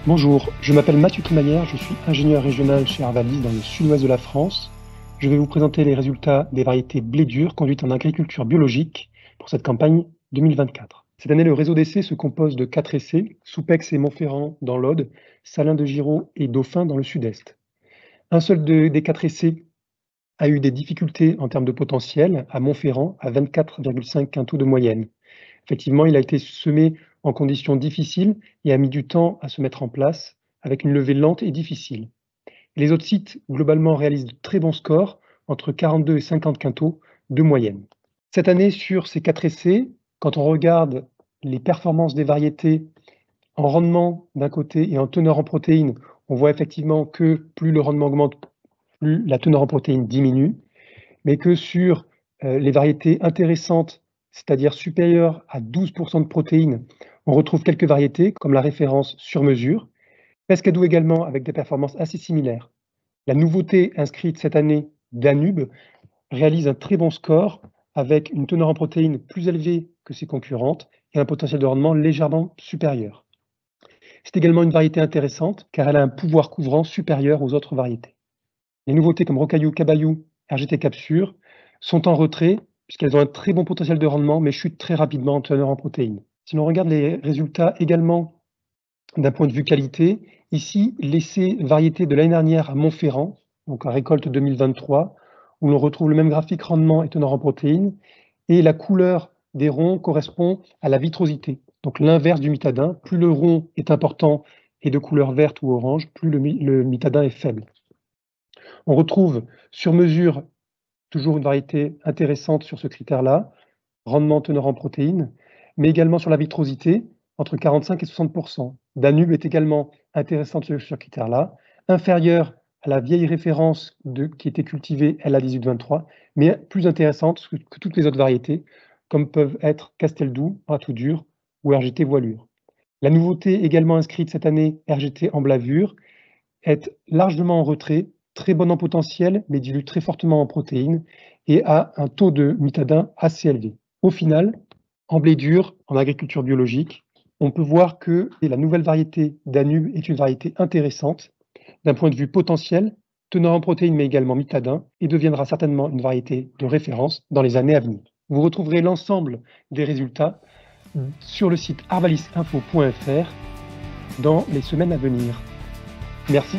Bonjour, je m'appelle Mathieu Crémaillère, je suis ingénieur régional chez Arvalis dans le sud-ouest de la France. Je vais vous présenter les résultats des variétés blé dur conduites en agriculture biologique pour cette campagne 2024. Cette année, le réseau d'essais se compose de 4 essais, Soupex et Montferrand dans l'Aude, Salins de Giraud et Dauphin dans le sud-est. Un seul des 4 essais a eu des difficultés en termes de potentiel, à Montferrand, à 24,5 quintaux de moyenne. Effectivement, il a été semé en conditions difficiles et a mis du temps à se mettre en place, avec une levée lente et difficile. Les autres sites, globalement, réalisent de très bons scores, entre 42 et 50 quintaux de moyenne. Cette année, sur ces 4 essais, quand on regarde les performances des variétés en rendement d'un côté et en teneur en protéines, on voit effectivement que plus le rendement augmente, plus la teneur en protéines diminue, mais que sur les variétés intéressantes, c'est-à-dire supérieures à 12% de protéines, on retrouve quelques variétés comme la référence sur mesure. Pescadou également avec des performances assez similaires. La nouveauté inscrite cette année, Danube, réalise un très bon score avec une teneur en protéines plus élevée que ses concurrentes et un potentiel de rendement légèrement supérieur. C'est également une variété intéressante car elle a un pouvoir couvrant supérieur aux autres variétés. Les nouveautés comme Rocaillou, Cabayou, RGT Capsure sont en retrait puisqu'elles ont un très bon potentiel de rendement mais chutent très rapidement en teneur en protéines. Si l'on regarde les résultats également d'un point de vue qualité, ici, l'essai variété de l'année dernière à Montferrand, donc en récolte 2023, où l'on retrouve le même graphique rendement et teneur en protéines, et la couleur des ronds correspond à la vitrosité, donc l'inverse du mitadin. Plus le rond est important et de couleur verte ou orange, plus le mitadin est faible. On retrouve sur mesure toujours une variété intéressante sur ce critère-là, rendement teneur en protéines, mais également sur la vitrosité, entre 45 et 60%. Danube est également intéressante sur ce critère-là, inférieure à la vieille référence qui était cultivée, LA 1823, mais plus intéressante que toutes les autres variétés, comme peuvent être Casteldoux, Ratout dur ou RGT voilure. La nouveauté également inscrite cette année, RGT en blavure, est largement en retrait, très bonne en potentiel, mais dilue très fortement en protéines et a un taux de mitadin assez élevé. Au final, en blé dur, en agriculture biologique, on peut voir que la nouvelle variété Danube est une variété intéressante d'un point de vue potentiel, teneur en protéines mais également mitadin, et deviendra certainement une variété de référence dans les années à venir. Vous retrouverez l'ensemble des résultats sur le site arvalisinfo.fr dans les semaines à venir. Merci.